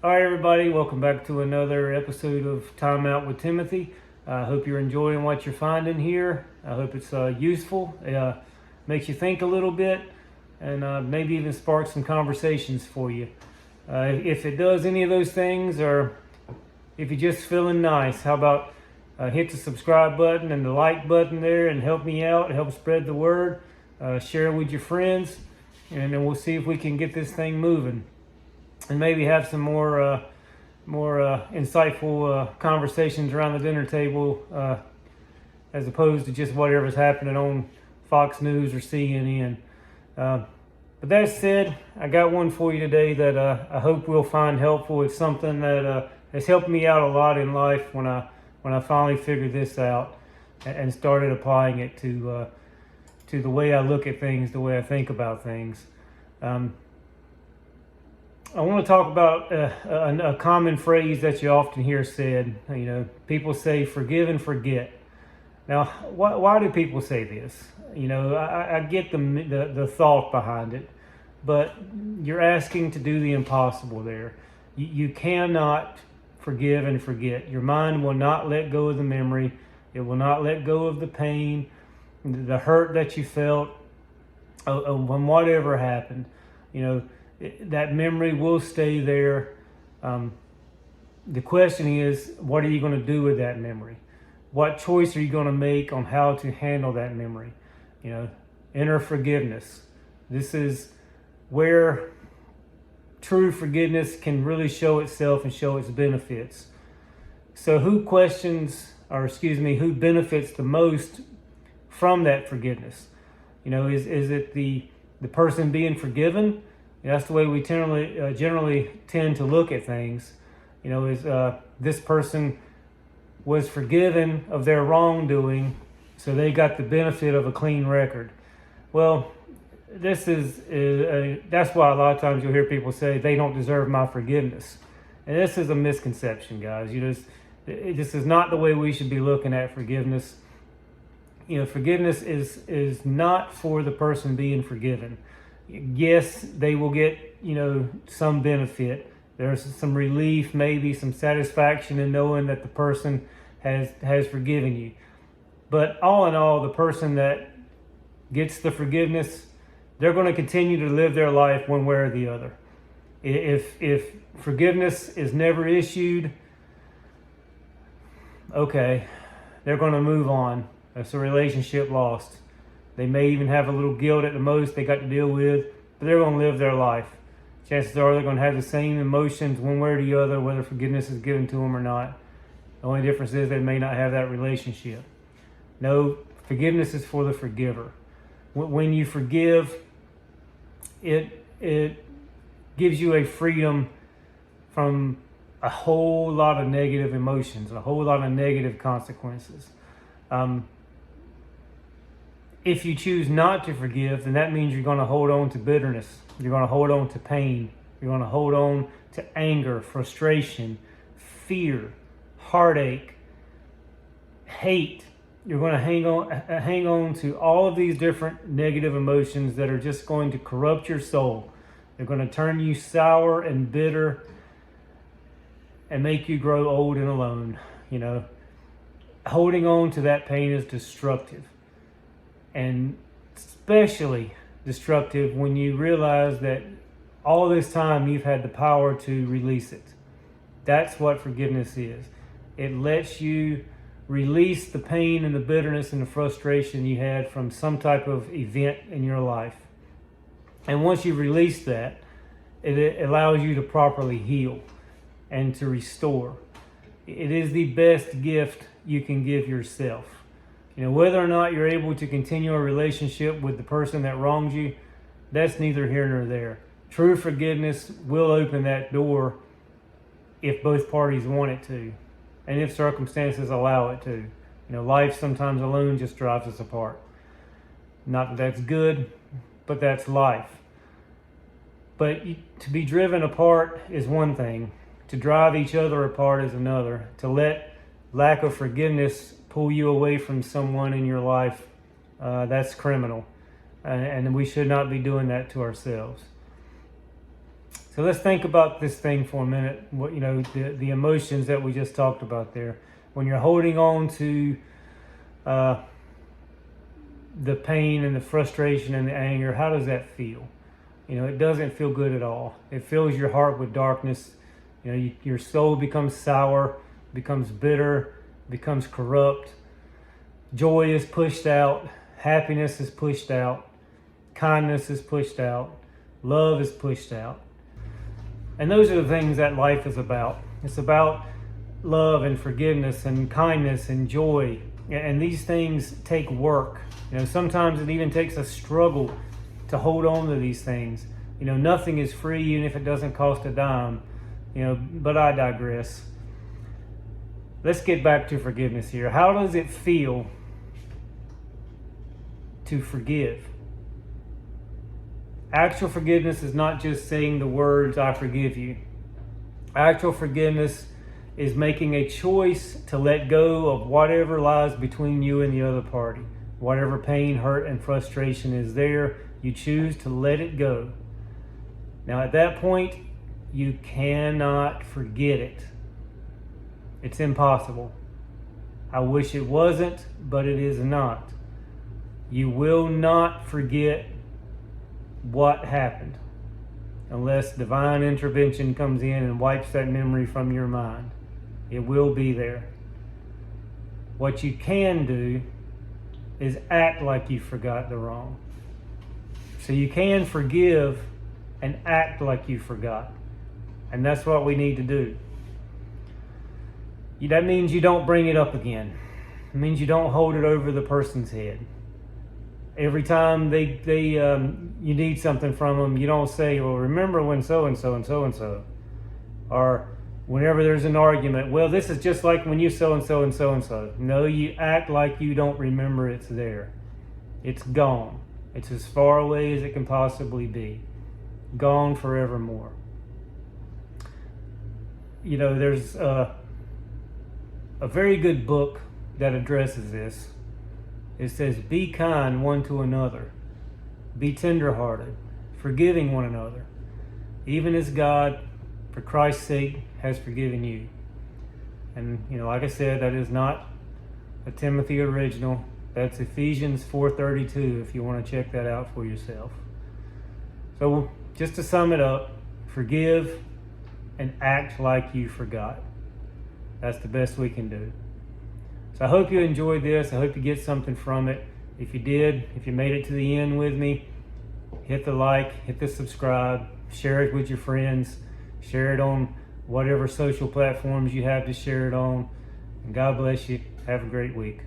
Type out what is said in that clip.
All right, everybody, welcome back to another episode of Time Out with Timothy. I hope you're enjoying what you're finding here. I hope it's useful, makes you think a little bit, and maybe even spark some conversations for you. If it does any of those things, or if you're just feeling nice, how about hit the subscribe button and the like button there and help me out, help spread the word, share it with your friends, and then we'll see if we can get this thing moving. And maybe have some more insightful conversations around the dinner table, as opposed to just whatever's happening on Fox News or CNN. But that said, I got one for you today that I hope we'll find helpful. It's something that has helped me out a lot in life when I finally figured this out and started applying it to the way I look at things, the way I think about things. I want to talk about a common phrase that you often hear said. You know, people say, forgive and forget. Now, why do people say this? You know, I get the thought behind it, but you're asking to do the impossible there. You cannot forgive and forget. Your mind will not let go of the memory. It will not let go of the pain, the hurt that you felt when whatever happened. You know, that memory will stay there. The question is, what are you going to do with that memory? What choice are you going to make on how to handle that memory? You know, inner forgiveness. This is where true forgiveness can really show itself and show its benefits. So who benefits the most from that forgiveness? You know, is it the person being forgiven? That's the way we generally tend to look at things. You know, is this person was forgiven of their wrongdoing, so they got the benefit of a clean record. Well, that's why a lot of times you'll hear people say they don't deserve my forgiveness, and this is a misconception, guys. This is not the way we should be looking at forgiveness. You know, forgiveness is not for the person being forgiven. Yes, they will get, some benefit. There's some relief, maybe some satisfaction in knowing that the person has forgiven you. But all in all, the person that gets the forgiveness, they're going to continue to live their life one way or the other. If forgiveness is never issued, okay, they're going to move on. That's a relationship lost. They may even have a little guilt at the most they got to deal with, but they're going to live their life. Chances are they're going to have the same emotions one way or the other, whether forgiveness is given to them or not. The only difference is they may not have that relationship. No, forgiveness is for the forgiver. When you forgive, it gives you a freedom from a whole lot of negative emotions, a whole lot of negative consequences. If you choose not to forgive, then that means you're going to hold on to bitterness. You're going to hold on to pain. You're going to hold on to anger, frustration, fear, heartache, hate. You're going to hang on to all of these different negative emotions that are just going to corrupt your soul. They're going to turn you sour and bitter and make you grow old and alone. You know, holding on to that pain is destructive. And especially destructive when you realize that all this time you've had the power to release it. That's what forgiveness is. It lets you release the pain and the bitterness and the frustration you had from some type of event in your life. And once you've released that, it allows you to properly heal and to restore. It is the best gift you can give yourself. You know, whether or not you're able to continue a relationship with the person that wronged you, that's neither here nor there. True forgiveness will open that door if both parties want it to, and if circumstances allow it to. You know, life sometimes alone just drives us apart. Not that that's good, but that's life. But to be driven apart is one thing. To drive each other apart is another. To let lack of forgiveness pull you away from someone in your life, that's criminal. And we should not be doing that to ourselves. So let's think about this thing for a minute. What, the emotions that we just talked about there. When you're holding on to the pain and the frustration and the anger, how does that feel? It doesn't feel good at all. It fills your heart with darkness. Your soul becomes sour, becomes bitter, becomes corrupt. Joy is pushed out. Happiness is pushed out. Kindness is pushed out. Love is pushed out. And those are the things that life is about. It's about love and forgiveness and kindness and joy. And these things take work. Sometimes it even takes a struggle to hold on to these things. Nothing is free, even if it doesn't cost a dime. But I digress. Let's get back to forgiveness here. How does it feel to forgive? Actual forgiveness is not just saying the words, I forgive you. Actual forgiveness is making a choice to let go of whatever lies between you and the other party. Whatever pain, hurt, and frustration is there, you choose to let it go. Now at that point, you cannot forget it. It's impossible. I wish it wasn't, but it is not. You will not forget what happened unless divine intervention comes in and wipes that memory from your mind. It will be there. What you can do is act like you forgot the wrong. So you can forgive and act like you forgot. And that's what we need to do. That means you don't bring it up again. It means you don't hold it over the person's head. Every time you need something from them, you don't say, well, remember when so-and-so and so-and-so. Or whenever there's an argument, well, this is just like when you so-and-so and so-and-so. No, you act like you don't remember it's there. It's gone. It's as far away as it can possibly be. Gone forevermore. There's a very good book that addresses this. It says, be kind one to another. Be tenderhearted, forgiving one another, even as God, for Christ's sake, has forgiven you. And, like I said, that is not a Timothy original. That's Ephesians 4:32, if you want to check that out for yourself. So, just to sum it up, forgive and act like you forgot. That's the best we can do. So I hope you enjoyed this. I hope you get something from it. If you did, if you made it to the end with me, hit the like, hit the subscribe, share it with your friends, share it on whatever social platforms you have to share it on. And God bless you. Have a great week.